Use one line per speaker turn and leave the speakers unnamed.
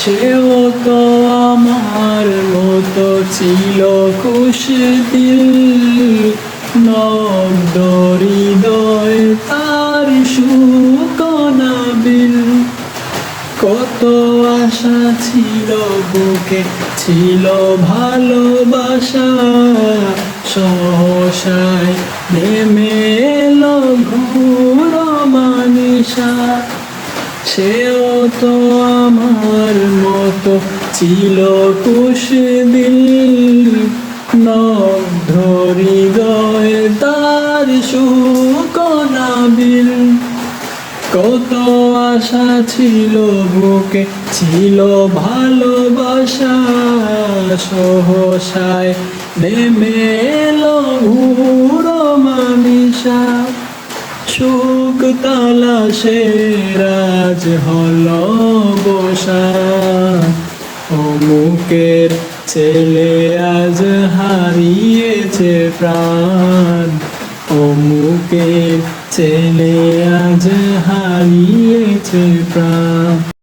সেও তো আমার মতো ছিল খুশদিল, নগ্ন হৃদয় তার সুকনাবিল। কত আশা ছিল বুকে, ছিল ভালোবাসা, সহসায় নেমে এলো ঘোর মানিসা। সেও তো আমার মতো ছিল খুশদিল, নগ্ন হৃদয় তার সুকনাবিল। কত আশা ছিল বুকে, ছিল ভালোবাসা, সহসায় নেমে এলো ঘোর মানিসা। সুখ তালাশে রাজ হলো বসা, অমুকের ছেলে আজ হারিয়েছে প্রাণ, অমুকের ছেলে আজ হারিয়েছে প্রাণ।